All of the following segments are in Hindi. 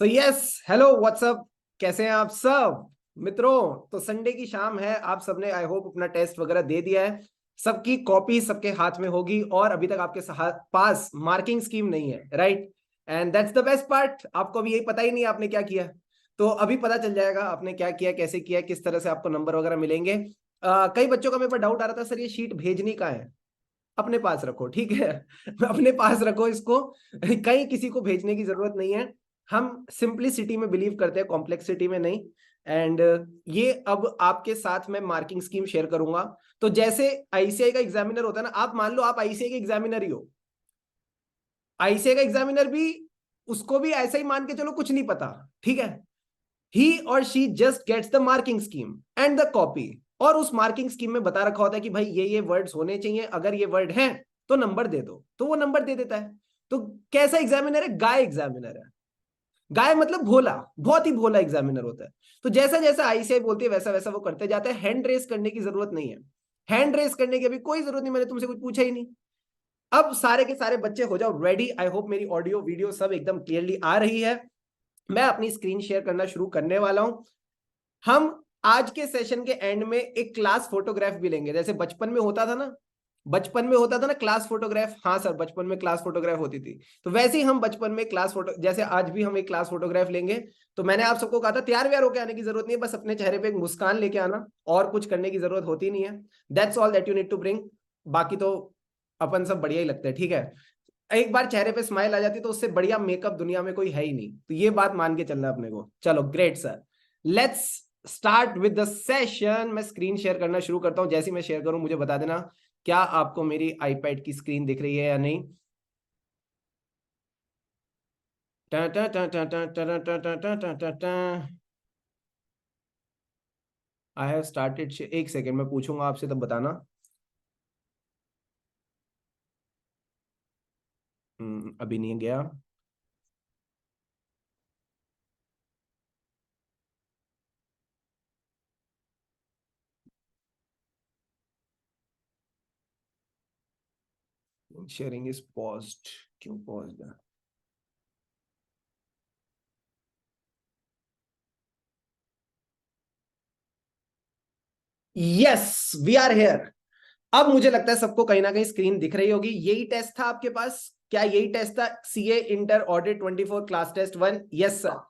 तो यस, हेलो व्हाट्सअप, कैसे हैं आप सब मित्रों। तो संडे की शाम है, आप सबने आई होप अपना टेस्ट वगैरह दे दिया है। सबकी कॉपी सबके हाथ में होगी और अभी तक आपके पास मार्किंग स्कीम नहीं है, right. And that's the best part, आपको अभी यही पता ही नहीं आपने क्या किया। तो अभी पता चल जाएगा आपने क्या किया, कैसे किया, किस तरह से आपको नंबर वगैरह मिलेंगे। कई बच्चों का मेरे पर डाउट आ रहा था, सर ये शीट भेजनी कहाँ है। अपने पास रखो, ठीक है। अपने पास रखो इसको, कहीं किसी को भेजने की जरूरत नहीं है। हम सिंपलिसिटी में बिलीव करते हैं, कॉम्प्लेक्सिटी में नहीं। एंड ये अब आपके साथ मैं मार्किंग स्कीम शेयर करूंगा। तो जैसे आईसीआई का एग्जामिनर होता है ना, आप मान लो आप आईसीआई के एग्जामिनर ही हो। आईसीआई का एग्जामिनर भी, उसको भी ऐसा ही मान के चलो कुछ नहीं पता, ठीक है। ही और she just gets the marking scheme and the copy. और उस मार्किंग स्कीम में बता रखा होता है कि भाई ये वर्ड्स होने चाहिए, अगर ये वर्ड हैं तो नंबर दे दो, तो वो नंबर दे देता है। तो कैसा एग्जामिनर है? गाय एग्जामिनर है। गाय मतलब भोला, बहुत ही भोला एग्जामिनर होता है। तो जैसा जैसा आईसीआई बोलती है वैसा वैसा वो करते जाते हैं। हैंड रेस करने की जरूरत नहीं है, हैंड रेस करने की अभी कोई जरूरत नहीं, मैंने तुमसे कुछ पूछा ही नहीं। अब सारे के सारे बच्चे हो जाओ रेडी। आई होप मेरी ऑडियो वीडियो सब एकदम क्लियरली आ रही है। मैं अपनी स्क्रीन शेयर करना शुरू करने वाला हूं। हम आज के सेशन के एंड में एक क्लास फोटोग्राफ भी लेंगे, जैसे बचपन में होता था ना, बचपन में होता था ना क्लास फोटोग्राफ। हाँ सर, बचपन में क्लास फोटोग्राफ होती थी। तो वैसे ही हम बचपन में क्लास फोटो, जैसे आज भी हम एक क्लास फोटोग्राफ लेंगे। तो मैंने आप सबको कहा था तैयार व्यार होकर आने की जरूरत नहीं है, बस अपने चेहरे पे एक मुस्कान लेके आना, और कुछ करने की जरूरत होती नहीं है। That's all that you need to bring. बाकी तो अपन सब बढ़िया ही लगते हैं, ठीक है। एक बार चेहरे पे स्माइल आ जाती तो उससे बढ़िया मेकअप दुनिया में कोई है ही नहीं। तो ये बात मान के चलना अपने को। चलो great sir, let's start with the session. मैं स्क्रीन शेयर करना शुरू करता हूं। जैसे ही मैं शेयर करूं मुझे बता देना क्या आपको मेरी आईपैड की स्क्रीन दिख रही है या नहीं। I have started. एक सेकेंड मैं पूछूंगा आपसे तब बताना। अभी नहीं गया। Sharing is paused. क्यों पॉज्ड है? Yes, we are here. अब मुझे लगता है सबको कहीं ना कहीं स्क्रीन दिख रही होगी। यही टेस्ट था आपके पास? क्या यही टेस्ट था? CA inter audit 24 class test 1? Yes sir.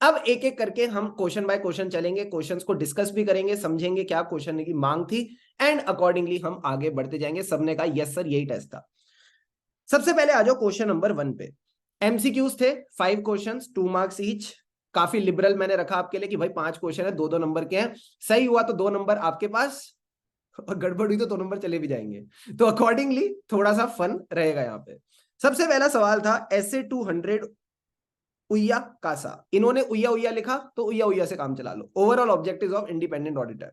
अब एक एक करके हम क्वेश्चन बाय क्वेश्चन चलेंगे, क्वेश्चंस को डिस्कस भी करेंगे, समझेंगे क्या क्वेश्चन की मांग थी, एंड अकॉर्डिंगली हम आगे बढ़ते जाएंगे। सबने कहा यस सर यही टेस्ट था। सबसे पहले आ जाओ क्वेश्चन नंबर 1 पे। एमसीक्यूज थे, 5 क्वेश्चंस, 2 मार्क्स ईच। काफी लिबरल मैंने रखा आपके लिए कि भाई 5 क्वेश्चन है, 2-2 नंबर के हैं। सही हुआ तो 2 नंबर आपके पास, और गड़बड़ हुई तो 2 नंबर चले भी जाएंगे। तो अकॉर्डिंगली थोड़ा सा फन रहेगा यहाँ पे। सबसे पहला सवाल था एसए 200 उయ్या कासा। इन्होंने उయ్या उయ్या लिखा तो उయ్या उయ్या से काम चला लो। Overall objectives of independent auditor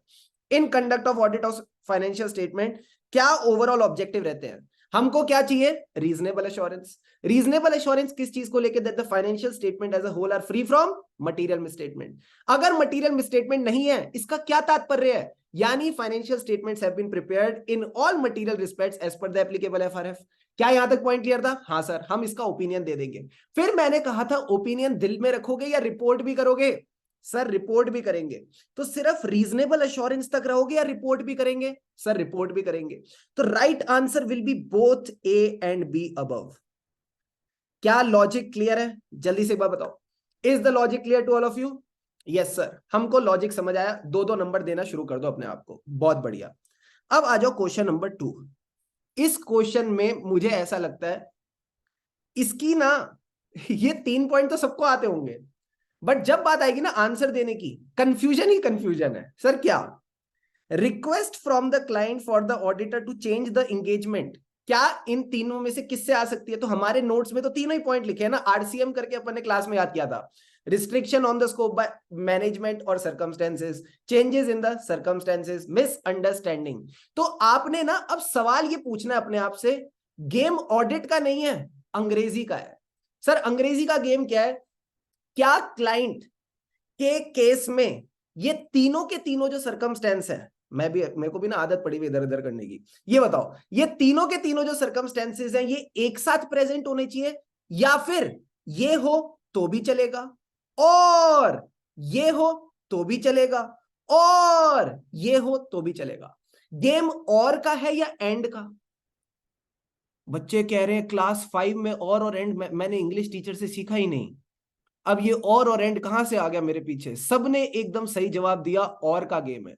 in conduct of audit of financial statement. क्या ओवरऑल ऑब्जेक्टिव रहते हैं? हमको क्या चाहिए? Reasonable assurance. रीजनेबल एश्योरेंस किस चीज को लेकर? That the financial statement as a whole are free from material misstatement. अगर मटेरियल मिसस्टेटमेंट नहीं है, इसका क्या तात्पर्य है? यानी financial statements have been prepared in all material respects as per the applicable FRF. क्या यहां तक पॉइंट क्लियर था? हाँ सर, हम इसका ओपिनियन दे देंगे। फिर मैंने कहा था ओपिनियन दिल में रखोगे या रिपोर्ट भी करोगे? सर रिपोर्ट भी करेंगे। तो सिर्फ रीजनेबल एश्योरेंस तक रहोगे या रिपोर्ट भी करेंगे? सर रिपोर्ट भी करेंगे। तो right answer will be both A and B above. क्या लॉजिक क्लियर है? जल्दी से एक बार बताओ, is the logic clear to all of you? Yes sir, हमको लॉजिक समझ आया। 2-2 नंबर देना शुरू कर दो अपने आप को, बहुत बढ़िया। अब आ जाओ क्वेश्चन नंबर 2। इस क्वेश्चन में मुझे ऐसा लगता है इसकी ना, ये 3 पॉइंट तो सबको आते होंगे, बट जब बात आएगी ना आंसर देने की, कंफ्यूजन ही कंफ्यूजन है। सर क्या? Request from the client for the auditor to change the engagement. क्या इन तीनों में से किससे आ सकती है? तो हमारे नोट्स में तो तीनों ही पॉइंट लिखे हैं ना, आरसीएम करके अपन ने क्लास में याद किया था। Restriction on the scope by management और circumstances, changes in the circumstances, misunderstanding. तो आपने ना अब सवाल ये पूछना है अपने आप से, गेम ऑडिट का नहीं है, अंग्रेजी का है। सर अंग्रेजी का गेम क्या है? क्या क्लाइंट के केस में ये तीनों के तीनों जो सर्कमस्टेंस है, मैं भी, मेरे को भी ना आदत पड़ी हुई इधर उधर करने की, ये बताओ ये तीनों के तीनों जो सर्कमस्टेंसेस हैं ये एक साथ प्रेजेंट होने चाहिए, या फिर ये हो तो भी चलेगा, और ये हो तो भी चलेगा, और ये हो तो भी चलेगा। गेम और का है या एंड का? बच्चे कह रहे हैं क्लास 5 में और एंड मैंने इंग्लिश टीचर से सीखा ही नहीं। अब ये और एंड कहां से आ गया मेरे पीछे? सबने एकदम सही जवाब दिया, और का गेम है।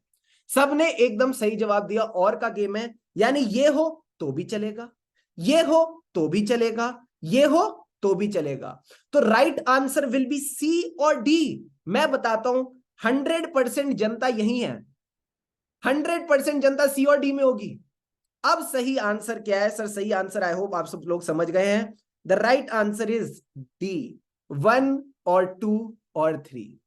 सबने एकदम सही जवाब दिया, और का गेम है। यानी ये हो तो भी चलेगा, ये हो तो भी चलेगा, ये हो तो भी चलेगा। तो right answer will be C और डी। मैं बताता हूं 100% जनता यही है, 100% जनता सी और डी में होगी। अब सही आंसर क्या है सर? सही आंसर आई होप आप सब लोग समझ गए हैं। The right answer is D, 1 और 2 और 3।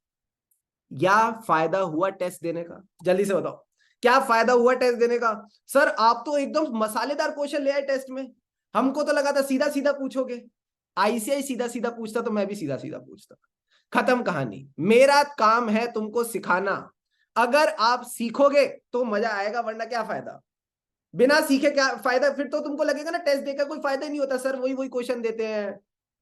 या फायदा हुआ टेस्ट देने का? जल्दी से बताओ, क्या फायदा हुआ टेस्ट देने का? सर आप तो एकदम मसालेदार क्वेश्चन ले आए टेस्ट में, हमको तो लगा था सीधा सीधा पूछोगे। आईसीआई सीधा सीधा पूछता तो मैं भी सीधा सीधा पूछता। खत्म कहानी। मेरा काम है तुमको सिखाना। अगर आप सीखोगे तो मजा आएगा, वरना क्या फायदा? बिना सीखे क्या फायदा? फिर तो तुमको लगेगा ना टेस्ट देकर कोई फायदा ही नहीं होता, सर वही वही क्वेश्चन देते हैं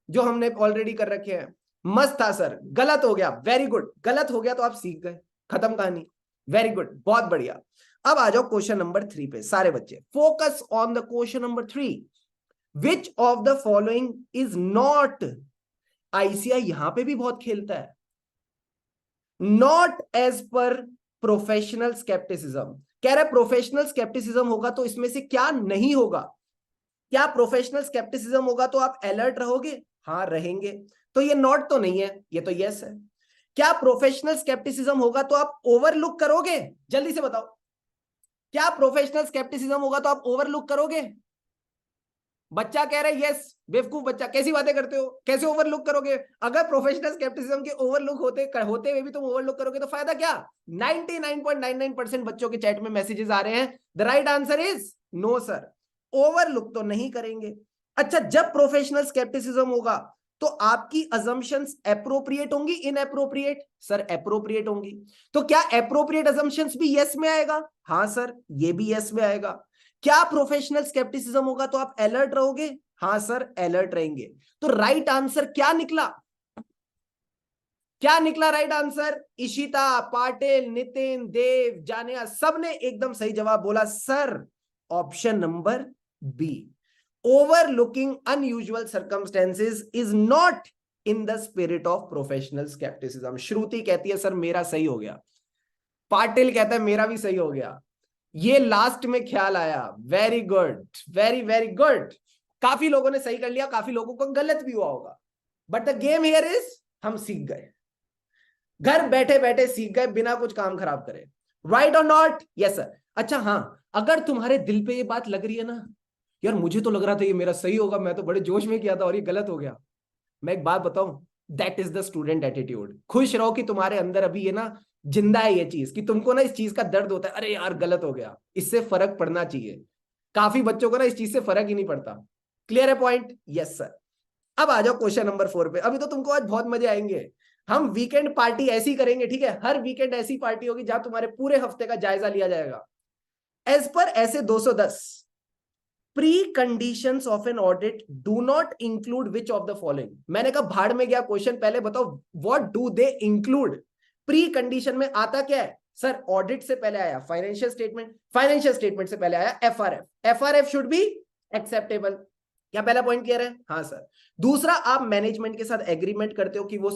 जो हमने ऑलरेडी कर रखे हैं। मस्त था सर, गलत हो गया, वेरी गुड। गलत हो गया तो आप सीख गए, खत्म कहानी। वेरी गुड, बहुत बढ़िया। अब आ जाओ क्वेश्चन नंबर 3 पे सारे बच्चे। Focus on the question number 3। Which of the following is not, ICAI यहां पे भी बहुत खेलता है, not as per professional scepticism. कह रहा है प्रोफेशनल स्केप्टिसिज्म होगा तो इसमें से क्या नहीं होगा? क्या प्रोफेशनल स्केप्टिसिज्म होगा तो आप अलर्ट रहोगे? हाँ रहेंगे। तो ये नॉट तो नहीं है, ये तो यस है। क्या प्रोफेशनल स्केप्टिसिज्म होगा तो आप ओवरलुक करोगे? जल्दी से बताओ, क्या प्रोफेशनल स्केप्टिसिज्म होगा तो आप ओवरलुक करोगे? बच्चा कह रहा है यस। बेवकूफ बच्चा, कैसी बातें करते हो? कैसे ओवरलुक करोगे? अगर प्रोफेशनल स्केप्टिसिज्म के ओवरलुक होते हुए भी तुम ओवरलुक करोगे तो फायदा क्या? 99.99% बच्चों के चैट में मैसेजेस आ रहे हैं, the right answer is no sir, overlook तो नहीं करेंगे। अच्छा, जब प्रोफेशनल स्केप्टिसिज्म होगा तो आपकी अजम्पशंस एप्रोप्रिएट होंगी इनएप्रोप्रिएट? सर एप्रोप्रिएट होंगी। तो क्या एप्रोप्रिएट अजम्पशंस भी यस में आएगा? हाँ सर, ये भी यस में आएगा। क्या प्रोफेशनल स्केप्टिसिज्म होगा तो आप अलर्ट रहोगे? हाँ सर, अलर्ट रहेंगे। तो राइट आंसर क्या निकला? क्या निकला राइट आंसर? इशिता, पाटिल, नितिन, देव, जानिया, सबने एकदम सही जवाब बोला sir, option number b. Overlooking unusual circumstances is not in the spirit of professional scepticism. Shruti कहती है सर मेरा सही हो गया, पाटिल कहता है मेरा भी सही हो गया, ये लास्ट में ख्याल आया। Very good, very very good. काफी लोगों ने सही कर लिया, काफी लोगों को गलत भी हुआ होगा, but the game here is हम सीख गए, घर बैठे बैठे सीख गए बिना कुछ काम खराब करे। राइट और नॉट? Yes sir. अच्छा हाँ, अगर तुम्हारे दिल पे ये बात लग रही है ना, यार मुझे तो लग रहा था ये मेरा सही होगा, मैं तो बड़े जोश में किया था और ये गलत हो गया, मैं एक बात बताऊं, that is the student attitude. खुश रहो कि तुम्हारे अंदर अभी ये ना जिंदा है ये चीज, कि तुमको ना इस चीज का दर्द होता है, अरे यार गलत हो गया, इससे फर्क पड़ना चाहिए। काफी बच्चों को ना इस चीज से फर्क ही नहीं पड़ता। क्लियर है पॉइंट? Yes sir. अब आ जाओ क्वेश्चन नंबर 4 पे। अभी तो तुमको आज बहुत मजे आएंगे। हम वीकेंड पार्टी ऐसी करेंगे, ठीक है, हर वीकेंड ऐसी पार्टी होगी जहां तुम्हारे पूरे हफ्ते का जायजा लिया जाएगा। एज पर ऐसे 210 pre conditions of an audit do not include which of the following. मैंने कहा भाड़ में गया क्वेश्चन, पहले बताओ what do they include. Pre condition में आता क्या है? सर ऑडिट से पहले आया फाइनेंशियल स्टेटमेंट, फाइनेंशियल स्टेटमेंट से पहले आया FRF, FRF should be acceptable. क्या पहला पॉइंट क्लियर है? हाँ सर। दूसरा, आप मैनेजमेंट के साथ एग्रीमेंट करते हो कि वो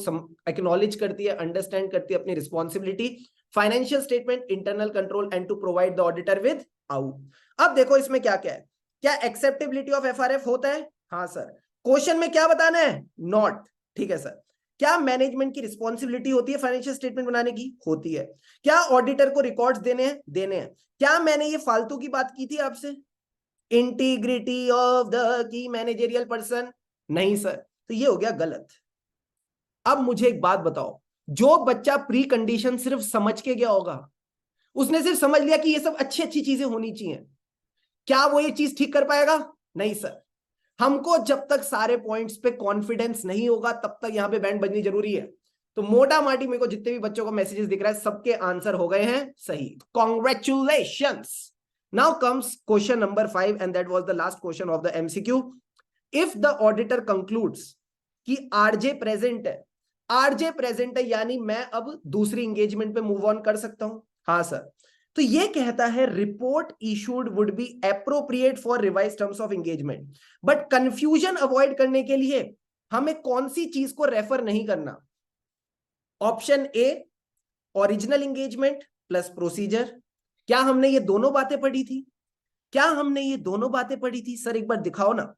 एक्नॉलेज करती है, अंडरस्टैंड करती है अपनी responsibility, financial statement, internal control and to provide the auditor without. अब देखो इसमें क्या क्या है। क्या एक्सेप्टेबिलिटी ऑफ एफआरएफ होता है? हाँ सर। क्वेश्चन में क्या बताना है? नॉट। ठीक है सर। क्या मैनेजमेंट की रिस्पॉन्सिबिलिटी होती है फाइनेंशियल स्टेटमेंट बनाने की? होती है। क्या ऑडिटर को रिकॉर्ड्स देने हैं? देने हैं। क्या मैंने ये फालतू की बात की थी आपसे, integrity of the key managerial person? नहीं सर। तो ये हो गया गलत। अब मुझे एक बात बताओ, जो बच्चा प्री कंडीशन सिर्फ समझ के गया होगा, उसने सिर्फ समझ लिया कि ये सब अच्छी अच्छी चीजें होनी चाहिए, क्या वो ये चीज ठीक कर पाएगा? नहीं सर। हमको जब तक सारे पॉइंट्स पे कॉन्फिडेंस नहीं होगा तब तक यहां पे बैंड बजनी जरूरी है। तो मोटा माटी मेरे को जितने भी बच्चों को मैसेजेस दिख रहा है सबके आंसर हो गए हैं सही, congratulations. Now comes question number 5 and that was the last question of the MCQ. If the auditor concludes कि RJ present है आरजे प्रेजेंट है, यानी मैं अब दूसरी एंगेजमेंट पे मूव ऑन कर सकता हूं। हाँ सर। तो ये कहता है report issued would be appropriate for revise terms of engagement, but confusion avoid करने के लिए हमें कौन सी चीज को रेफर नहीं करना? Option A original engagement plus procedure. क्या हमने ये दोनों बातें पढ़ी थी? क्या हमने ये दोनों बातें पढ़ी थी? सर एक बार दिखाओ ना,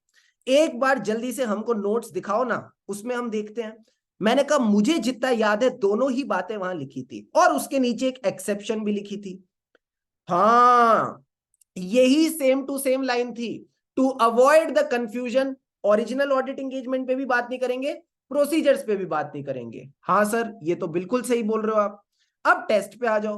एक बार जल्दी से हमको नोट्स दिखाओ ना, उसमें हम देखते हैं। मैंने कहा मुझे जितना याद है दोनों ही बातें वहां लिखी थी, और उसके नीचे एक एक्सेप्शन भी लिखी थी। हाँ, यही सेम टू सेम लाइन थी। To avoid the confusion, original audit engagement पे भी बात नहीं करेंगे, प्रोसीजर्स पे भी बात नहीं करेंगे। हाँ सर, ये तो बिल्कुल सही बोल रहे हो आप। अब टेस्ट पे आ जाओ।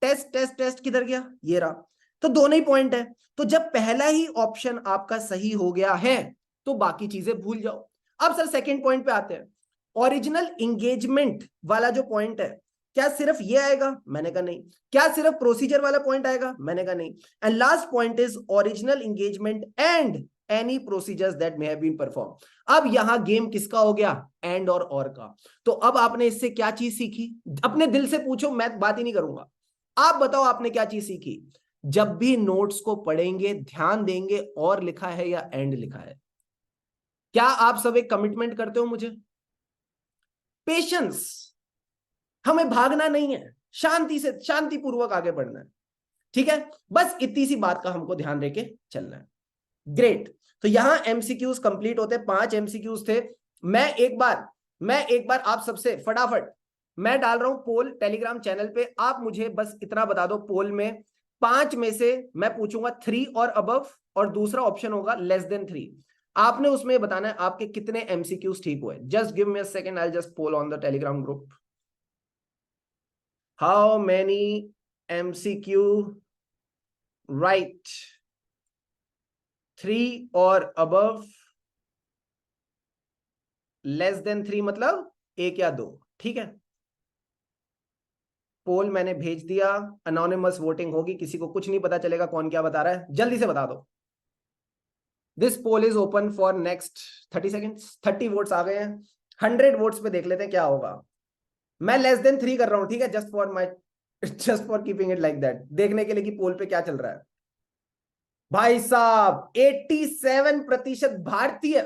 टेस्ट टेस्ट टेस्ट किधर गया? ये रहा। तो दोनों ही पॉइंट है। तो जब पहला ही ऑप्शन आपका सही हो गया है तो बाकी चीजें भूल जाओ। अब सर सेकंड पॉइंट पे आते हैं। ओरिजिनल एंगेजमेंट वाला जो पॉइंट है, क्या सिर्फ ये आएगा? मैंने कहा नहीं। क्या सिर्फ प्रोसीजर वाला पॉइंट आएगा? मैंने कहा नहीं। And last point is original engagement and any procedures that may have been perform. अब यहां गेम किसका हो गया? एंड और का। तो अब आपने इससे क्या चीज सीखी? अपने दिल से पूछो, मैं बात ही नहीं करूंगा। आप बताओ आपने क्या चीज सीखी? जब भी नोट्स को पढ़ेंगे ध्यान देंगे और लिखा है या एंड लिखा है। क्या आप सब एक कमिटमेंट करते हो मुझे? पेशेंस, हमें भागना नहीं है, शांति से शांतिपूर्वक आगे बढ़ना है। ठीक है, बस इतनी सी बात का हमको ध्यान रख के चलना है। ग्रेट। तो यहां एमसीक्यूज कंप्लीट होते, 5 एमसीक्यूज थे। मैं एक बार आप सबसे फटाफट मैं डाल रहा हूं पोल टेलीग्राम चैनल पे। आप मुझे बस इतना बता दो, पोल में 5 में से मैं पूछूंगा 3 और अबव, और दूसरा ऑप्शन होगा लेस देन 3। आपने उसमें बताना है आपके कितने एमसीक्यूज ठीक हुए। Just give me a second, I just poll on the Telegram group. How many MCQ right? 3 और अबव, लेस देन 3 मतलब 1 या 2। ठीक है, पोल मैंने भेज दिया। अनोनिमस वोटिंग होगी, किसी को कुछ नहीं पता चलेगा कौन क्या बता रहा है। जल्दी से बता दो। This poll is open for next 30 seconds. 30 votes आ गए हैं। 100 वोट्स पे देख लेते हैं क्या होगा। मैं लेस देन 3 कर रहा हूं, ठीक है, just for keeping it like that, देखने के लिए कि पोल पे क्या चल रहा है। भाई साहब 87% भारतीय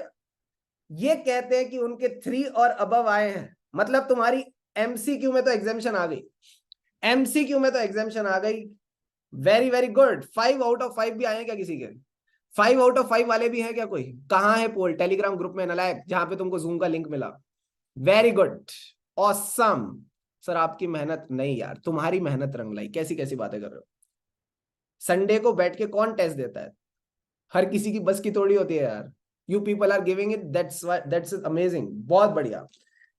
ये कहते हैं कि उनके 3 और अबव आए हैं। मतलब तुम्हारी एमसीक्यू में तो एग्जामिशन आ गई, एमसीक्यू में तो एग्जामिशन आ गई। Very very good. 5 out of 5 भी आए हैं क्या किसी के? 5 आउट ऑफ 5 वाले भी हैं क्या कोई? कहां है पोल? टेलीग्राम ग्रुप में नलायक, जहां पे तुमको जूम का लिंक मिला। Very good, awesome. सर आपकी मेहनत नहीं यार, तुम्हारी मेहनत रंग लाई। कैसी कैसी बातें कर रहे हो? संडे को बैठ के कौन टेस्ट देता है? हर किसी की बस की थोड़ी होती है यार। You people are giving it, that's amazing, बहुत बढ़िया।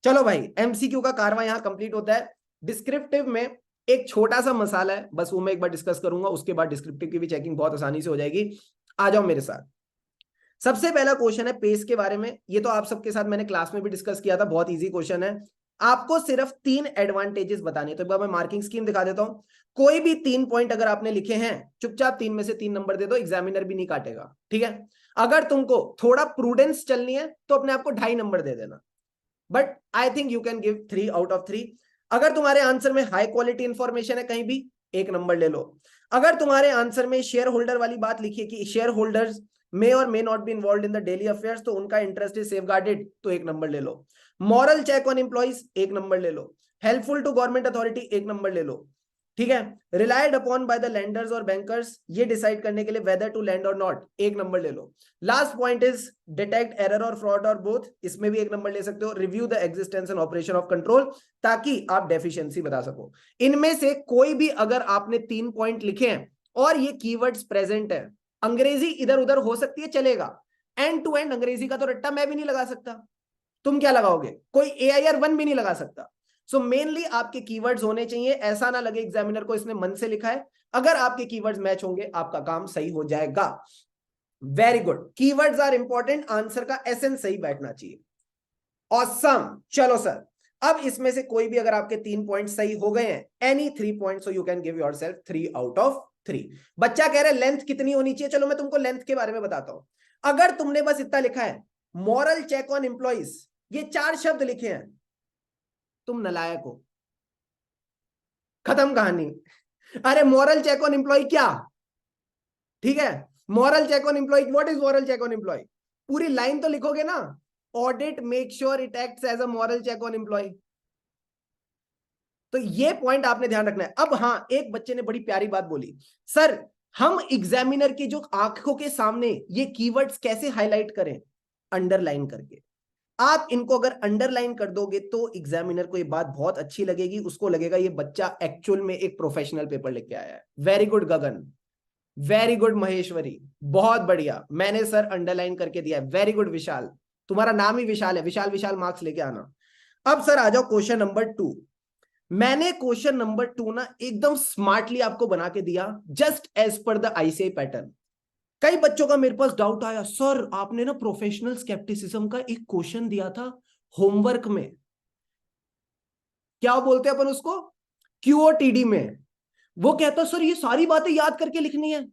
चलो भाई, एमसीक्यू का कारवा यहां कंप्लीट होता है। डिस्क्रिप्टिव में एक छोटा सा मसाला है, बस वो मैं एक बार डिस्कस करूंगा, उसके बाद डिस्क्रिप्टिव की भी चेकिंग बहुत आसानी से हो जाएगी। आ जाओ मेरे साथ। सबसे पहला क्वेश्चन है पेस के बारे में। ये तो आप सबके साथ मैंने क्लास में भी डिस्कस किया था, बहुत इजी क्वेश्चन है। आपको सिर्फ 3 एडवांटेजेस बताने, तो एक बार मैं मार्किंग स्कीम दिखा देता हूं। कोई भी 3 पॉइंट अगर आपने लिखे हैं, चुपचाप 3 में से 3 नंबर दे दो, एग्जामिनर भी नहीं काटेगा। ठीक है, अगर तुमको थोड़ा प्रूडेंस चलनी है तो अपने आप को 2.5 नंबर दे देना, but I think you can give 3 out of 3। अगर तुम्हारे आंसर में हाई क्वालिटी इंफॉर्मेशन है कहीं भी, 1 नंबर ले लो। अगर तुम्हारे आंसर में शेयर होल्डर वाली बात लिखी है कि शेयर होल्डर्स मे और may not be involve in the daily affairs, तो उनका इंटरेस्ट इज सेफगार्डेड, तो 1 नंबर ले लो। Moral check on employees, 1 number ले लो। Helpful to government authority, 1 number ले लो। ठीक है, relied upon by the lenders और बैंकर्स, ये डिसाइड करने के लिए वेदर टू लैंड और नॉट, 1 नंबर ले लो। Last point is detect error और फ्रॉड और बोथ, इसमें भी 1 नंबर ले सकते हो। Review the existence and operation of control, ताकि आप डेफिशिएंसी बता सको। इनमें से कोई भी अगर आपने 3 पॉइंट लिखे हैं और ये कीवर्ड्स प्रेजेंट है, अंग्रेजी इधर उधर हो सकती है, चलेगा। एंड टू एंड अंग्रेजी का तो रट्टा मैं भी नहीं लगा सकता, तुम क्या लगाओगे? कोई AIR 1 भी नहीं लगा सकता। सो मेनली आपके कीवर्ड्स होने चाहिए, ऐसा ना लगे एग्जामिनर को इसने मन से लिखा है। अगर आपके कीवर्ड्स मैच होंगे आपका काम सही हो जाएगा। Very good, keywords are important, answer का एसेंस सही बैठना चाहिए। ऑसम। चलो सर, अब इसमें से कोई भी अगर आपके 3 पॉइंट सही हो गए हैं, any 3 point, so you can give yourself 3 out of 3। बच्चा कह रहे लेंथ कितनी होनी चाहिए, चलो मैं तुमको लेंथ के बारे में बताता हूं। अगर तुमने बस इतना लिखा है, मॉरल चेक ऑन एम्प्लॉइज, ये 4 शब्द लिखे हैं, तुम नलायक हो, खत्म कहानी। अरे मॉरल चेक ऑन एम्प्लॉय क्या, ठीक है, moral check on employ, what is moral check on employ, पूरी लाइन तो लिखोगे ना, audit make sure it acts as a moral check on employ. तो ये पॉइंट आपने ध्यान रखना है। अब हाँ, एक बच्चे ने बड़ी प्यारी बात बोली, सर हम एग्जामिनर के जो आंखों के सामने ये कीवर्ड्स कैसे हाईलाइट करें, अंडरलाइन करके। आप इनको अगर अंडरलाइन कर दोगे तो एग्जामिनर को ये बात बहुत अच्छी लगेगी, उसको लगेगा ये बच्चा एक्चुअल में एक प्रोफेशनल पेपर लेके आया है। वेरी गुड गगन, वेरी गुड महेश्वरी, बहुत बढ़िया, मैंने सर अंडरलाइन करके दिया है। वेरी गुड विशाल, तुम्हारा नाम ही विशाल है, विशाल विशाल मार्क्स लेके आना। अब सर आ जाओ क्वेश्चन नंबर 2। मैंने क्वेश्चन नंबर 2 ना एकदम स्मार्टली आपको बना के दिया, just as per the ICI pattern. कई बच्चों का मेरे पास डाउट आया, सर आपने ना प्रोफेशनल स्केप्टिसिज्म का एक क्वेश्चन दिया था होमवर्क में, क्या बोलते हैं अपन उसको, क्यूओटीडी में। वो कहता सर ये सारी बातें याद करके लिखनी है।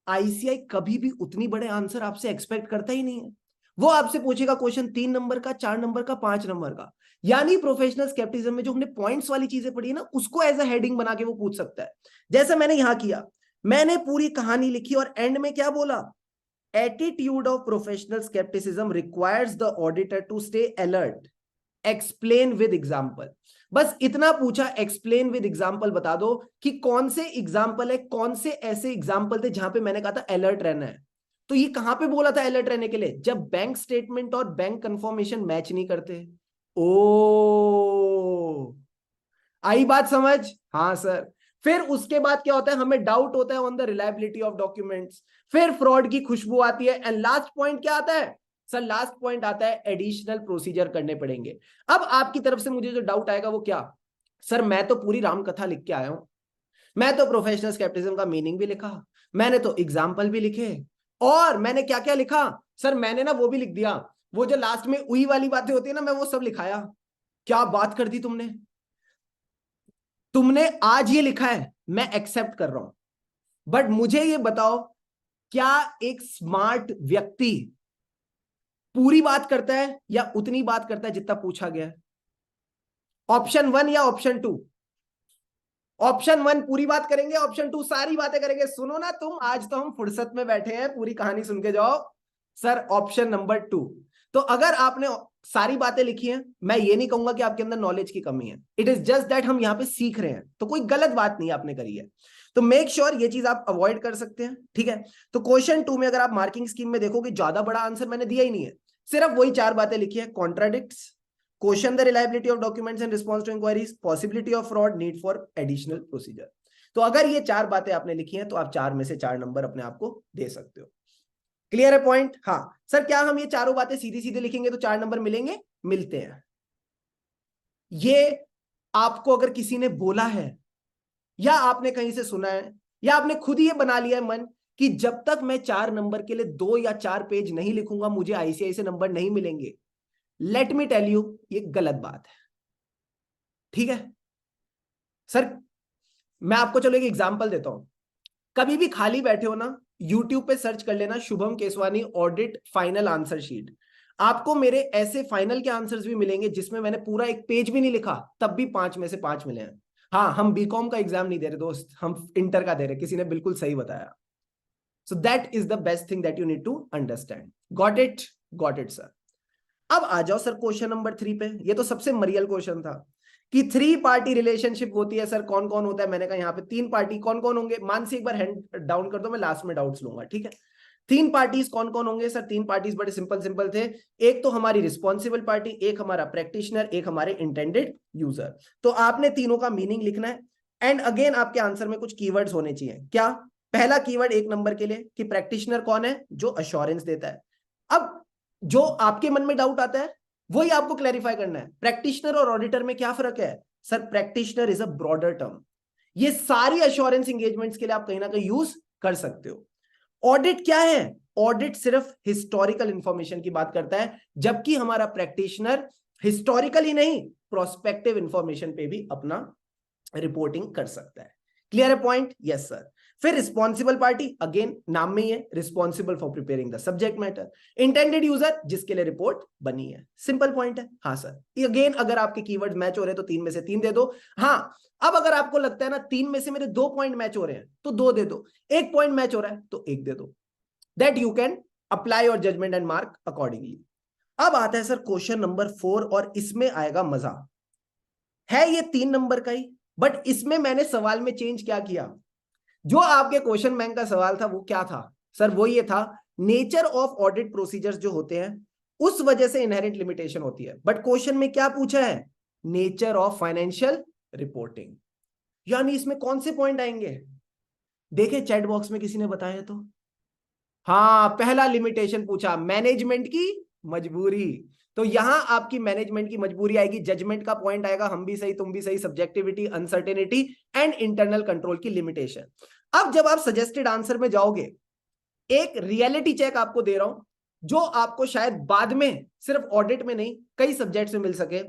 आईसीआई कभी भी उतनी बड़े आंसर आपसे एक्सपेक्ट करता ही नहीं है। वो आपसे पूछेगा क्वेश्चन 3 नंबर का, 4 नंबर का, 5 नंबर का। यानी प्रोफेशनल स्केप्टिज्म में जो हमने पॉइंट्स वाली चीजें पढ़ी है ना, उसको एज अ हेडिंग बना के वो पूछ सकता है। जैसे मैंने यहां किया, मैंने पूरी कहानी लिखी और एंड में क्या बोला, attitude of professional skepticism requires the auditor to stay alert, explain with example. बस इतना पूछा, एक्सप्लेन विद एग्जाम्पल बता दो कि कौन से एग्जाम्पल है, कौन से ऐसे एग्जाम्पल थे जहां पे मैंने कहा था अलर्ट रहना है। तो ये कहां पे बोला था अलर्ट रहने के लिए, जब बैंक स्टेटमेंट और बैंक कंफर्मेशन मैच नहीं करते। ओ, आई बात समझ, हाँ सर। फिर उसके बाद क्या होता है, हमें डाउट होता है on the reliability of documents, फिर फ्रॉड की खुशबू आती है, एंड लास्ट पॉइंट क्या आता है सर, लास्ट पॉइंट आता है एडिशनल प्रोसीजर करने पड़ेंगे। अब आपकी तरफ से मुझे जो डाउट आएगा वो क्या, सर मैं तो पूरी रामकथा लिख के आया हूं, मैं तो प्रोफेशनल स्केप्टिज्म का मीनिंग भी लिखा, मैंने तो एग्जाम्पल भी लिखे, और मैंने क्या क्या लिखा सर, मैंने ना वो भी लिख दिया, वो जो लास्ट में उई वाली बातें होती है ना, मैं वो सब लिखाया। क्या बात कर दी तुमने, तुमने आज ये लिखा है, मैं एक्सेप्ट कर रहा हूं, बट मुझे ये बताओ, क्या एक स्मार्ट व्यक्ति पूरी बात करता है या उतनी बात करता है जितना पूछा गया है? ऑप्शन 1 या ऑप्शन 2? ऑप्शन 1 पूरी बात करेंगे, ऑप्शन 2 सारी बातें करेंगे। सुनो ना तुम, आज तो हम फुर्सत में बैठे हैं, पूरी कहानी सुन के जाओ। Sir option number 2। तो अगर आपने सारी बातें लिखी हैं, मैं ये नहीं कहूंगा कि आपके अंदर नॉलेज की कमी है, इट इज जस्ट दैट हम यहां पे सीख रहे हैं, तो कोई गलत बात नहीं आपने करी है। तो मेक श्योर ये चीज आप अवॉइड कर सकते हैं, ठीक है। तो क्वेश्चन 2 में अगर आप मार्किंग स्कीम में देखोगे, ज्यादा बड़ा आंसर मैंने दिया ही नहीं है, सिर्फ वही 4 बातें लिखी है, contradicts, question the reliability of documents and response to inquiries, possibility of fraud, need for additional procedure. तो अगर ये 4 बातें आपने लिखी हैं तो आप 4 में से 4 नंबर अपने आप को दे सकते हो। क्लियर है पॉइंट? हाँ सर, क्या हम ये चारों बातें सीधी सीधे लिखेंगे तो 4 नंबर मिलेंगे? मिलते हैं। ये आपको अगर किसी ने बोला है, या आपने कहीं से सुना है, या आपने खुद ही ये बना लिया है मन कि जब तक मैं 4 नंबर के लिए 2 या 4 पेज नहीं लिखूंगा मुझे आईसीआई से नंबर नहीं मिलेंगे, लेट मी टेल यू, ये गलत बात है, ठीक है सर। मैं आपको चलो एक एग्जांपल देता हूं, कभी भी खाली बैठे हो ना, यूट्यूब पे सर्च कर लेना Shubham Keswani audit final answer sheet, आपको मेरे ऐसे फाइनल के आंसर्स भी मिलेंगे जिसमें मैंने पूरा एक पेज भी नहीं लिखा, तब भी 5 में से 5 मिले हैं। हाँ, हम बीकॉम का एग्जाम नहीं दे रहे दोस्त, हम इंटर का दे रहे, किसी ने बिल्कुल सही बताया। So that is the best thing that you need to understand. Got it? Got it sir. अब आ जाओ सर क्वेश्चन नंबर 3 पे, ये तो सबसे मरियल क्वेश्चन था कि 3 पार्टी रिलेशनशिप होती है सर, कौन कौन होता है? मैंने कहा यहाँ पे 3 पार्टी कौन कौन होंगे, मानसी एक बार हैंड डाउन कर दो, मैं लास्ट में डाउट्स लूंगा, ठीक है। 3 पार्टीज कौन कौन होंगे सर? 3 पार्टीज बड़े सिंपल सिंपल थे, एक तो हमारी रिस्पॉन्सिबल पार्टी, एक हमारा प्रैक्टिशनर, एक हमारे इंटेंडेड यूजर। तो आपने तीनों का मीनिंग लिखना है, एंड अगेन आपके आंसर में कुछ कीवर्ड्स होने चाहिए। क्या? पहला कीवर्ड 1 नंबर के लिए कि प्रैक्टिशनर कौन है? जो अश्योरेंस देता है। अब जो आपके मन में डाउट आता है वही आपको क्लैरिफाई करना है, प्रैक्टिशनर और ऑडिटर में क्या फर्क है? Sir practitioner is a broader term, ये सारी एश्योरेंस एंगेजमेंट्स के लिए आप कहीं ना कहीं यूज कर सकते हो। ऑडिट क्या है? ऑडिट सिर्फ हिस्टोरिकल इंफॉर्मेशन की बात करता है, जबकि हमारा प्रैक्टिशनर हिस्टोरिकल ही नहीं, प्रोस्पेक्टिव इंफॉर्मेशन पे भी अपना रिपोर्टिंग कर सकता है। क्लियर है पॉइंट? Yes sir. फिर रिस्पॉन्सिबल पार्टी, अगेन नाम में ही है, responsible for preparing the subject matter. Intended user, जिसके लिए रिपोर्ट बनी है। सिंपल पॉइंट है। हाँ सर, अगेन अगर आपके कीवर्ड मैच हो रहे हैं तो 3 में से 3 दे दो। हाँ, अब अगर आपको लगता है ना 3 में से मेरे 2 पॉइंट मैच हो रहे हैं तो 2 दे दो, 1 पॉइंट मैच हो रहा है तो 1 दे दो। That you can apply your judgement and mark accordingly. अब आता है सर क्वेश्चन नंबर 4, और इसमें आएगा मजा। है ये 3 नंबर का ही, बट इसमें मैंने सवाल में चेंज क्या किया। जो आपके क्वेश्चन बैंक का सवाल था वो क्या था सर, वो ये था नेचर ऑफ ऑडिट प्रोसीजर्स जो होते हैं उस वजह से इनहेरेंट लिमिटेशन होती है। बट क्वेश्चन में क्या पूछा है, नेचर ऑफ फाइनेंशियल रिपोर्टिंग। यानी इसमें कौन से पॉइंट आएंगे, देखे चैट बॉक्स में किसी ने बताया तो। हाँ, पहला लिमिटेशन पूछा, मैनेजमेंट की मजबूरी। तो यहां आपकी मैनेजमेंट की मजबूरी आएगी, जजमेंट का पॉइंट आएगा, हम भी सही तुम भी सही, subjectivity, uncertainty and internal control की लिमिटेशन। अब जब आप सजेस्टेड आंसर में जाओगे, एक रियलिटी चेक आपको दे रहा हूं जो आपको शायद बाद में सिर्फ ऑडिट में नहीं कई सब्जेक्ट्स में मिल सके।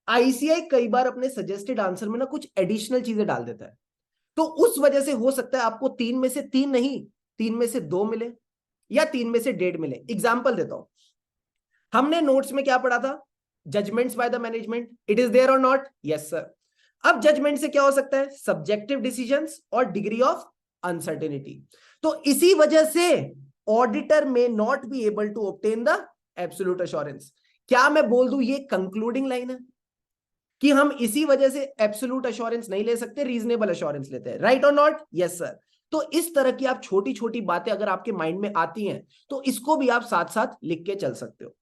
आईसीआई कई बार अपने सजेस्टेड आंसर में ना कुछ एडिशनल चीजें डाल देता है, तो उस वजह से हो सकता है आपको 3 में से 3 नहीं, 3 में से 2 मिले या 3 में से 1.5 मिले। एग्जाम्पल देता हूं, हमने नोट्स में क्या पढ़ा था, judgements by the management, it is there और नॉट, यस सर। अब जजमेंट से क्या हो सकता है, सब्जेक्टिव डिसीजंस और डिग्री ऑफ अनसर्टेनिटी। तो इसी वजह से auditor may not be able to obtain the absolute assurance. क्या मैं बोल दूं ये कंक्लूडिंग लाइन है कि हम इसी वजह से एब्सोल्यूट अश्योरेंस नहीं ले सकते, रीजनेबल अश्योरेंस लेते हैं, राइट और नॉट, यस सर। तो इस तरह की आप छोटी छोटी बातें अगर आपके माइंड में आती हैं तो इसको भी आप साथ साथ लिख के चल सकते हो।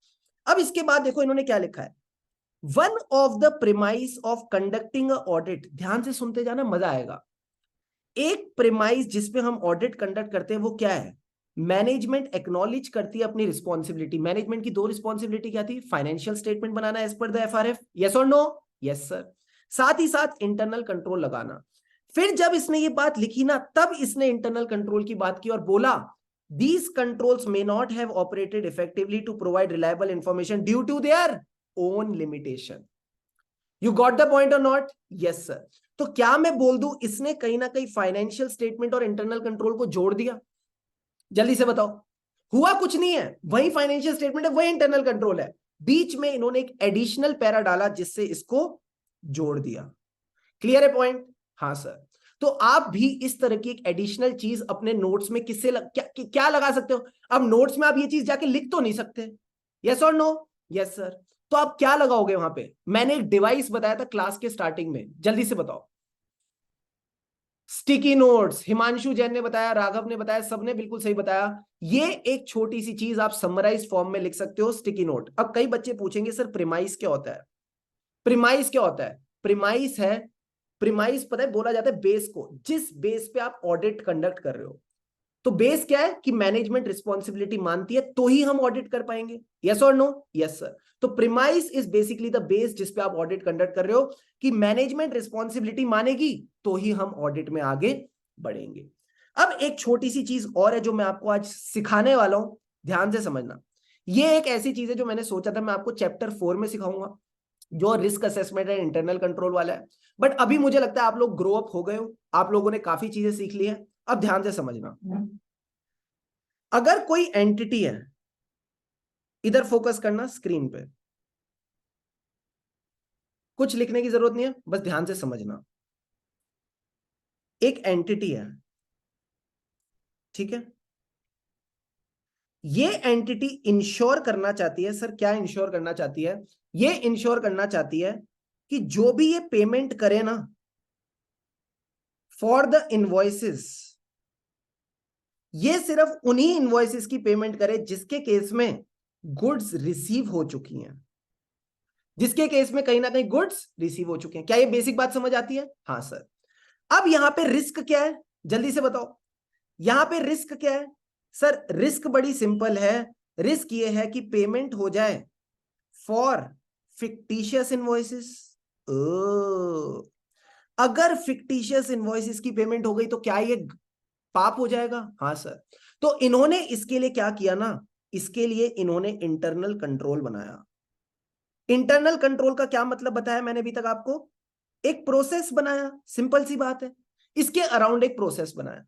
अब इसके बाद देखो इन्होंने क्या लिखा है, one of the premise of conducting audit. ध्यान से सुनते जाना, मजा आएगा। एक प्रिमाइस जिसपे हम ऑडिट कंडक्ट करते हैं वो क्या है, मैनेजमेंट एक्नॉलेज करती है अपनी रिस्पॉन्सिबिलिटी। मैनेजमेंट की 2 रिस्पॉन्सिबिलिटी क्या थी, फाइनेंशियल स्टेटमेंट बनाना as per the FRF, yes और नो, यस सर। साथ ही साथ इंटरनल कंट्रोल लगाना। फिर जब इसने ये बात लिखी ना, तब इसने इंटरनल कंट्रोल की बात की और बोला these controls may not have operated effectively to provide reliable information due to their own limitation. You got the point or not? Yes sir. तो क्या मैं बोल दूं इसने कहीं ना कहीं फाइनेंशियल स्टेटमेंट और इंटरनल कंट्रोल को जोड़ दिया? जल्दी से बताओ, हुआ कुछ नहीं है, वही फाइनेंशियल स्टेटमेंट है, वही इंटरनल कंट्रोल है, बीच में इन्होंने एक एडिशनल पैरा डाला जिससे इसको जोड़ दिया। क्लियर है पॉइंट? हाँ सर। तो आप भी इस तरह की एक एडिशनल चीज अपने नोट्स में क्या लगा सकते हो। अब नोट्स में आप ये चीज जाके लिख तो नहीं सकते, यस और नो, यस सर। तो आप क्या लगाओगे वहां पे, मैंने एक डिवाइस बताया था क्लास के स्टार्टिंग में, जल्दी से बताओ। स्टिकी नोट्स, हिमांशु जैन ने बताया, राघव ने बताया, सबने बिल्कुल सही बताया। ये एक छोटी सी चीज आप समराइज फॉर्म में लिख सकते हो, स्टिकी नोट। अब कई बच्चे पूछेंगे सर प्रिमाइस क्या होता है, प्रिमाइस क्या होता है? प्रिमाइस है, प्रिमाइस पता है बोला जाता है बेस को, जिस बेस पे आप ऑडिट कंडक्ट कर रहे हो। तो बेस क्या है कि मैनेजमेंट रिस्पॉन्सिबिलिटी मानती है तो ही हम ऑडिट कर पाएंगे, यस और नो, यस सर। तो premise is basically the base जिस पे आप ऑडिट कंडक्ट कर रहे हो कि मैनेजमेंट रिस्पॉन्सिबिलिटी मानेगी तो ही हम ऑडिट में आगे बढ़ेंगे। अब एक छोटी सी चीज और है जो मैं आपको आज सिखाने वाला हूं, ध्यान से समझना। ये एक ऐसी चीज है जो मैंने सोचा था मैं आपको चैप्टर 4 में सिखाऊंगा, जो risk assessment and internal control वाला है। बट अभी मुझे लगता है आप लोग ग्रो अप हो गए हो, आप लोगों ने काफी चीजें सीख ली हैं। अब ध्यान से समझना, अगर कोई एंटिटी है, इधर फोकस करना स्क्रीन पे, कुछ लिखने की जरूरत नहीं है, बस ध्यान से समझना। एक एंटिटी है, ठीक है, ये एंटिटी इंश्योर करना चाहती है, सर क्या इंश्योर करना चाहती है, ये इंश्योर करना चाहती है कि जो भी ये पेमेंट करे ना फॉर द इनवॉइसेस, ये सिर्फ उन्हीं इनवॉइसेस की पेमेंट करे जिसके केस में गुड्स रिसीव हो चुकी हैं, जिसके केस में कहीं ना कहीं गुड्स रिसीव हो चुके हैं। क्या ये बेसिक बात समझ आती है? हाँ सर। अब यहां पे रिस्क क्या है, जल्दी से बताओ, यहां पे रिस्क क्या है? सर रिस्क बड़ी सिंपल है, रिस्क ये है कि पेमेंट हो जाए फॉर फिक्टिशियस इनवॉइसेस। अगर फिक्टिशियस इनवॉइसेस की पेमेंट हो गई तो क्या ये पाप हो जाएगा? हाँ सर। तो इन्होंने इसके लिए क्या किया ना, इसके लिए इन्होंने इंटरनल कंट्रोल बनाया। इंटरनल कंट्रोल का क्या मतलब बताया मैंने अभी तक आपको, एक प्रोसेस बनाया, सिंपल सी बात है, इसके अराउंड एक प्रोसेस बनाया।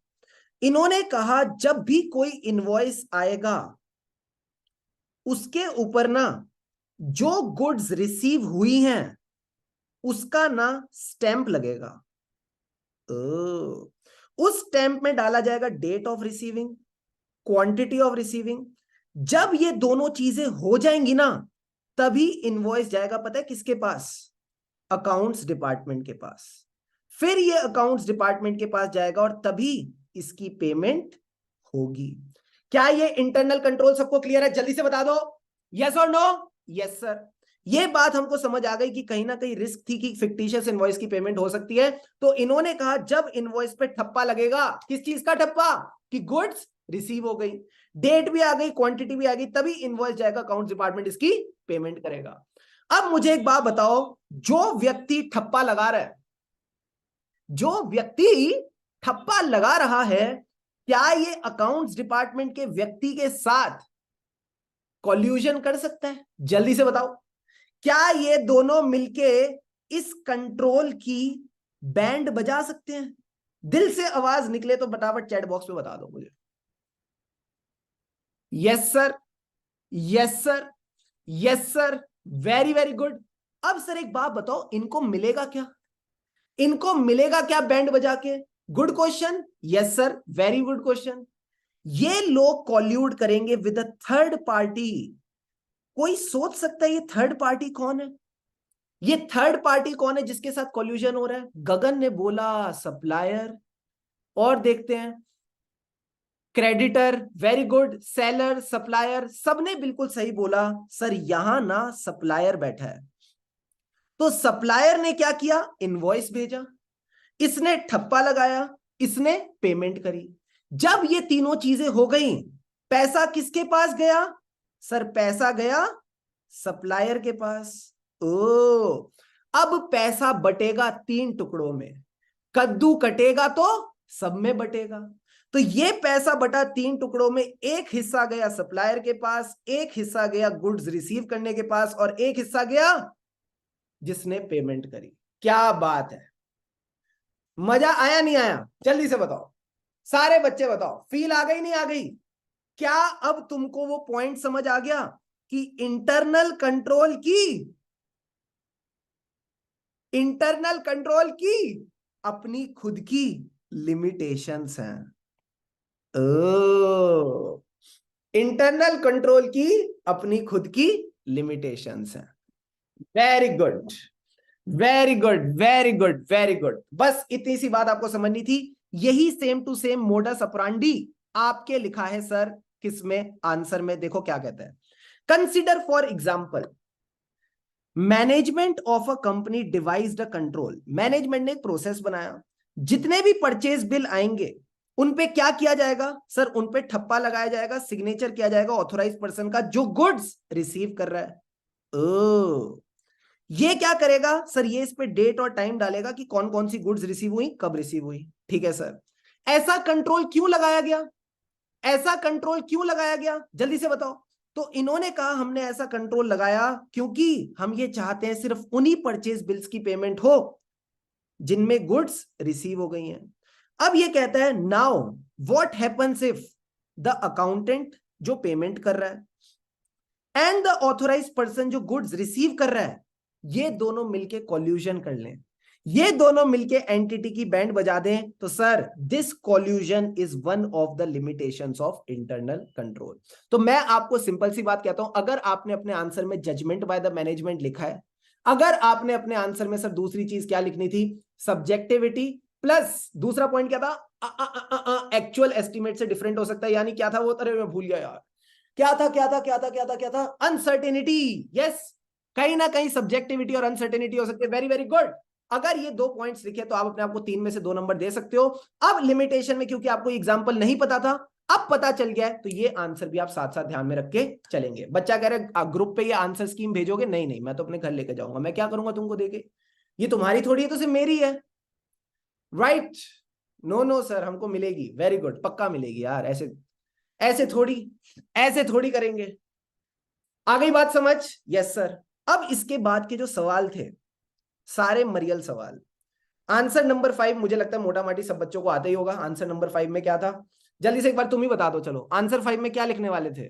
इन्होंने कहा जब भी कोई इनवॉइस आएगा उसके ऊपर ना जो गुड्स रिसीव हुई हैं उसका ना स्टैंप लगेगा। उस स्टैंप में डाला जाएगा date of receiving, quantity of receiving. जब ये दोनों चीजें हो जाएंगी ना तभी इनवॉइस जाएगा, पता है किसके पास? अकाउंट्स डिपार्टमेंट के पास। फिर ये अकाउंट्स डिपार्टमेंट के पास जाएगा और तभी इसकी पेमेंट होगी। क्या ये इंटरनल कंट्रोल सबको क्लियर है? जल्दी से बता दो, यस और नो? Yes sir. ये बात हमको समझ आ गई कि कहीं ना कहीं रिस्क थी कि फिक्टिशियस इनवॉइस की पेमेंट हो सकती है। तो इन्होंने कहा जब इनवॉइस पे ठप्पा लगेगा, किस चीज का ठप्पा? कि गुड्स रिसीव हो गई, डेट भी आ गई, क्वांटिटी भी आ गई, तभी इनवॉइस जाएगा, अकाउंट डिपार्टमेंट इसकी पेमेंट करेगा। अब मुझे एक बात बताओ, जो व्यक्ति ठप्पा लगा रहा है, जो व्यक्ति ठप्पा लगा रहा है, क्या ये अकाउंट्स डिपार्टमेंट के व्यक्ति के साथ कॉल्यूजन कर सकता है? जल्दी से बताओ। क्या ये दोनों मिलके इस कंट्रोल की बैंड बजा सकते हैं? दिल से आवाज निकले तो फटाफट चैट बॉक्स में बता दो मुझे। Yes sir, yes sir, yes sir, very very good. अब सर एक बात बताओ, इनको मिलेगा क्या? इनको मिलेगा क्या बैंड बजा के? Good question, yes sir, very good question. ये लोग कॉल्यूड करेंगे विद अ थर्ड पार्टी। कोई सोच सकता है ये थर्ड पार्टी कौन है? ये थर्ड पार्टी कौन है जिसके साथ कॉल्यूजन हो रहा है? गगन ने बोला सप्लायर, और देखते हैं creditor, very good, seller, supplier, सबने बिल्कुल सही बोला। सर यहां ना सप्लायर बैठा है, तो सप्लायर ने क्या किया? इनवॉइस भेजा, इसने ठप्पा लगाया, इसने पेमेंट करी। जब ये तीनों चीजें हो गई, पैसा किसके पास गया? सर पैसा गया सप्लायर के पास। ओ, अब पैसा बटेगा तीन टुकड़ों में, कद्दू कटेगा तो सब में बटेगा। तो ये पैसा बटा तीन टुकड़ों में, एक हिस्सा गया सप्लायर के पास, एक हिस्सा गया गुड्स रिसीव करने के पास, और एक हिस्सा गया जिसने पेमेंट करी। क्या बात है, मजा आया नहीं आया? जल्दी से बताओ, सारे बच्चे बताओ, फील आ गई नहीं आ गई? क्या अब तुमको वो पॉइंट समझ आ गया कि इंटरनल कंट्रोल की अपनी खुद की लिमिटेशंस हैं। ओ, इंटरनल कंट्रोल की अपनी खुद की लिमिटेशंस हैं। Very good, very good, very good, very good. बस इतनी सी बात आपको समझनी थी। यही same to same modus operandi आपके लिखा है सर, किसमें? आंसर में। देखो क्या कहता है, consider for example management of a company devised a control. Management ने एक प्रोसेस बनाया, जितने भी परचेज बिल आएंगे उन पे क्या किया जाएगा? सर उन पे ठप्पा लगाया जाएगा, सिग्नेचर किया जाएगा ऑथोराइज पर्सन का जो गुड्स रिसीव कर रहा है। ओ, ये क्या करेगा? सर ये इस पे डेट और टाइम डालेगा कि कौन कौन सी गुड्स रिसीव हुई, कब रिसीव हुई। ठीक है सर, ऐसा कंट्रोल क्यों लगाया गया? ऐसा कंट्रोल क्यों लगाया गया? जल्दी से बताओ। तो इन्होंने कहा हमने ऐसा कंट्रोल लगाया क्योंकि हम ये चाहते हैं सिर्फ उन्हीं परचेज बिल्स की पेमेंट हो जिनमें गुड्स रिसीव हो गई हैं। अब ये कहता है now what happens if the accountant जो पेमेंट कर रहा है एंड द ऑथोराइज पर्सन जो गुड्स रिसीव कर रहा है, ये दोनों मिलके कॉल्यूजन कर लें, ये दोनों मिलके एंटिटी की बैंड बजा दें, तो sir this collusion is one of the limitations of internal control. तो मैं आपको सिंपल सी बात कहता हूं, अगर आपने अपने आंसर में जजमेंट बाय द मैनेजमेंट लिखा है, अगर आपने अपने आंसर में सर दूसरी चीज क्या लिखनी थी? सब्जेक्टिविटी, प्लस दूसरा पॉइंट क्या था? एक्चुअल एस्टिमेट से डिफरेंट हो सकता है। यानी क्या था वो? अरे मैं भूल गया यार, क्या था क्या था क्या था क्या था क्या था? अनसर्टेनिटी। यस, कहीं ना कहीं सब्जेक्टिविटी और अनसर्टेनिटी हो सकती है। Very very good. अगर ये दो पॉइंट्स लिखे तो आप अपने आप को 3 में से 2 नंबर दे सकते हो। अब लिमिटेशन में क्योंकि आपको एग्जांपल नहीं पता था, अब पता चल गया है, तो ये आंसर भी आप साथ साथ ध्यान में रख के चलेंगे। बच्चा कह रहे ग्रुप पे ये आंसर स्कीम भेजोगे? नहीं नहीं, मैं तो अपने घर लेके जाऊंगा। मैं क्या करूंगा तुमको देके? ये तुम्हारी थोड़ी है, तो सिर्फ मेरी है। राइट? नो नो सर, हमको मिलेगी। वेरी गुड, पक्का मिलेगी यार। ऐसे ऐसे थोड़ी, ऐसे थोड़ी करेंगे। आ गई बात समझ? Yes sir. अब इसके बाद के जो सवाल थे सारे मरियल सवाल। आंसर नंबर 5 मुझे लगता है मोटा माटी सब बच्चों को आता ही होगा। आंसर नंबर 5 में क्या था, जल्दी से एक बार तुम ही बता दो। चलो आंसर 5 में क्या लिखने वाले थे?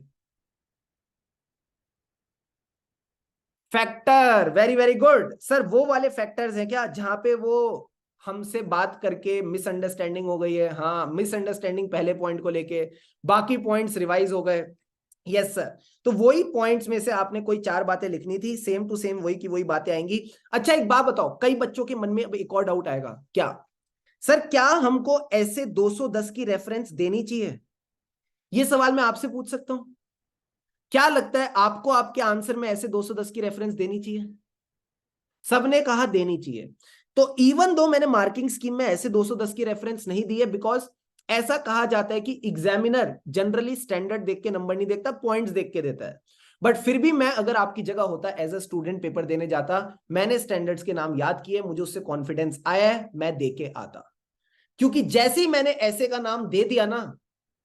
Factor. Very very good sir. वो वाले फैक्टर्स हैं क्या जहां पे वो हमसे बात करके मिसअंडरस्टैंडिंग हो गई है? हाँ, मिसअंडरस्टैंडिंग पहले पॉइंट को लेके, बाकी पॉइंट्स रिवाइज हो गए। Yes sir. तो वही पॉइंट्स में से आपने कोई 4 बातें लिखनी थी, सेम टू सेम वही की वही बातें आएंगी। अच्छा एक बात बताओ, कई बच्चों के मन में अब एक और डाउट आएगा, क्या सर क्या हमको ऐसे 210 की रेफरेंस देनी चाहिए? ये सवाल मैं आपसे पूछ सकता हूं। क्या लगता है आपको आपके आंसर में ऐसे 210 की रेफरेंस देनी चाहिए? सबने कहा देनी चाहिए। तो इवन दो मैंने मार्किंग स्कीम में ऐसे 210 की रेफरेंस नहीं दी है, बिकॉज ऐसा कहा जाता है कि एग्जामिनर जनरली स्टैंडर्ड देख के नंबर नहीं देखता, पॉइंट्स देख के देता है। बट फिर भी मैं अगर आपकी जगह होता, एज अ स्टूडेंट पेपर देने जाता, मैंने स्टैंडर्ड्स के नाम याद किए, मुझे उससे कॉन्फिडेंस आया है, मैं दे के आता। क्योंकि जैसे ही मैंने ऐसे का नाम दे दिया ना,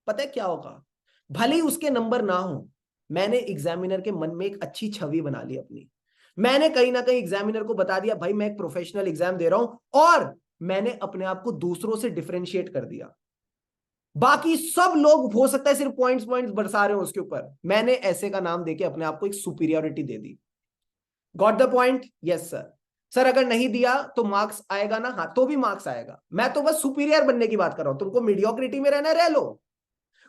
पता है क्या होगा, भले ही उसके नंबर ना हो, मैंने एग्जामिनर के मन में एक अच्छी छवि बना ली अपनी। मैंने कहीं ना कहीं एग्जामिनर को बता दिया भाई मैं एक प्रोफेशनल एग्जाम दे रहा हूं, और मैंने अपने आप को दूसरों से डिफरेंशिएट कर दिया। बाकी सब लोग हो सकता है सिर्फ पॉइंट्स पॉइंट्स बरसा रहे हो उसके ऊपर, मैंने ऐसे का नाम देके अपने आप को एक superiority they the. Got the point? Yes sir. Sir अगर नहीं दिया तो मार्क्स आएगा ना? हाँ तो भी मार्क्स आएगा। मैं तो बस सुपीरियर बनने की बात कर रहा हूं, तुमको मीडियोक्रिटी में रहना रह लो,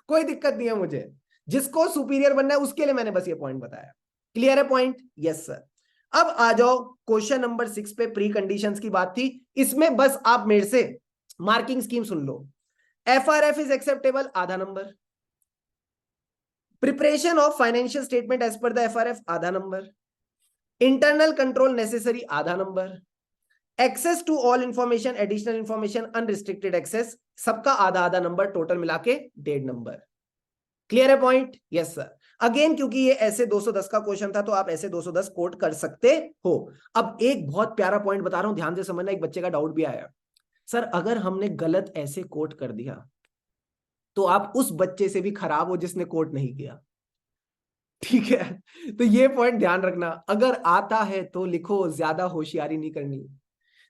कोई दिक्कत नहीं है मुझे। जिसको सुपीरियर बनना है उसके लिए मैंने बस ये पॉइंट बताया। क्लियर है पॉइंट? Yes sir. अब आ जाओ क्वेश्चन नंबर 6 पे, प्री कंडीशंस की बात थी। इसमें बस आप मेरे से मार्किंग स्कीम सुन लो। एफआरएफ इज एक्सेप्टेबल, आधा number. Preparation of financial statement as per the FRF, आधा नंबर। इंटरनल कंट्रोल नेसेसरी, आधा number. Access to all information, additional information, unrestricted access, सबका आधा आधा नंबर, टोटल मिला के 1.5 नंबर। क्लियर है पॉइंट? Yes sir. अगेन क्योंकि ये ऐसे 210 का क्वेश्चन था तो आप ऐसे 210 कोट कर सकते हो। अब एक बहुत प्यारा पॉइंट बता रहा हूं, ध्यान से समझना, एक बच्चे का डाउट भी आया, सर अगर हमने गलत ऐसे कोट कर दिया तो आप उस बच्चे से भी खराब हो जिसने कोट नहीं किया। ठीक है, तो ये पॉइंट ध्यान रखना। अगर आता है तो लिखो, ज्यादा होशियारी नहीं करनी।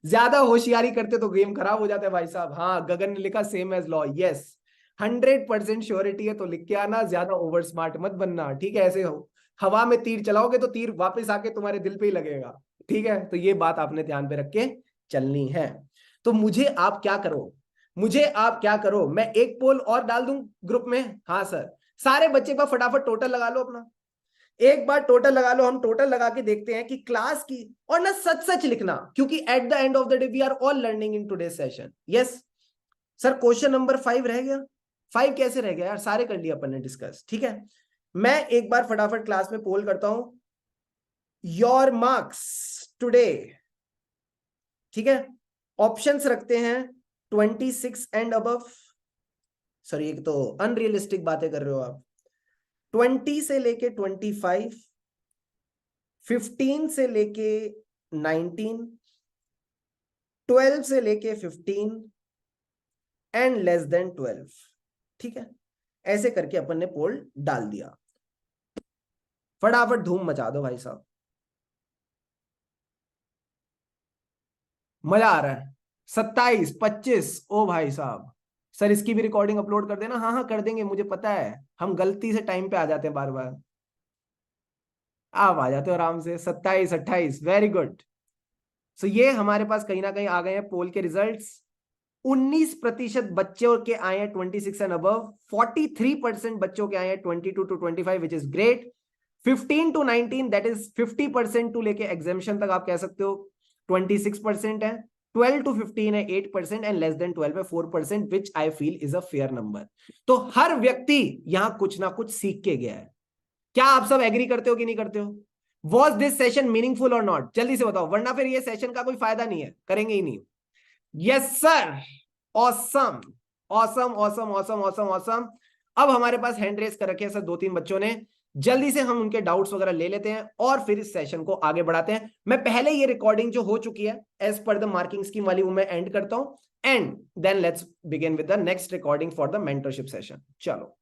ज्यादा होशियारी करते तो गेम खराब हो जाता है भाई साहब। हाँ गगन ने लिखा same as law, yes 100% surety है तो लिख के आना, ज्यादा ओवर स्मार्ट मत बनना। ठीक है, ऐसे हो हवा में तीर चलाओगे तो तीर वापस आके तुम्हारे दिल पे ही लगेगा। ठीक है, तो ये बात आपने ध्यान पे रख के चलनी है। तो मुझे आप क्या करो, मुझे आप क्या करो, मैं एक पोल और डाल दूं ग्रुप में। हाँ सर, सारे बच्चे का फटाफट टोटल लगा लो अपना, एक बार टोटल लगा लो। हम टोटल लगा के देखते हैं कि क्लास की, और ना सच सच लिखना, क्योंकि at the end of the day we are all learning in today session. Yes sir. Question number 5 रह गया। 5 कैसे रह गया यार, सारे कर लिया अपन ने डिस्कस। ठीक है, मैं एक बार फटाफट क्लास में पोल करता हूं, योर मार्क्स टुडे। ठीक है, ऑप्शंस रखते हैं 26 एंड अबव। सर ये तो अनरियलिस्टिक बातें कर रहे हो आप। 20 से लेके 25, 15 से लेके 19, 12 से लेके 15 एंड लेस देन 12। ठीक है, ऐसे करके अपन ने पोल डाल दिया। फटाफट धूम मचा दो भाई साहब, मजा आ रहा है। 27, 25, ओ भाई साहब। सर इसकी भी रिकॉर्डिंग अपलोड कर देना। हाँ हाँ कर देंगे, मुझे पता है हम गलती से टाइम पे आ जाते हैं बार बार। आप आ जाते हो आराम से। 27, 28, वेरी गुड। सो ये हमारे पास कहीं ना कहीं आ गए हैं पोल के रिजल्ट्स। 19% बच्चों के आए हैं 26 एंड अबव, 43% बच्चों के आए हैं 22 to 25, which is great. 15 to 19 that is 50% to लेके एग्जामिशन तक आप कह सकते हो 26% है। 12 to 15 है 8%, एंड लेस देन 12 है 4%, which I feel is a fair number. तो हर व्यक्ति यहां कुछ ना कुछ सीख के गया है। क्या आप सब एग्री करते हो कि नहीं करते हो? वॉज दिस सेशन मीनिंगफुल और नॉट? जल्दी से बताओ, वरना फिर ये सेशन का कोई फायदा नहीं है, करेंगे ही नहीं। Yes sir, awesome awesome awesome awesome awesome awesome. अब हमारे पास हैंड रेस कर रखे हैं सर 2-3 बच्चों ने। जल्दी से हम उनके डाउट्स वगैरह ले लेते हैं और फिर इस सेशन को आगे बढ़ाते हैं। मैं पहले ये रिकॉर्डिंग जो हो चुकी है as per the marking scheme वाली, वो मैं एंड करता हूं, and then let's begin with the next recording for the mentorship session. चलो।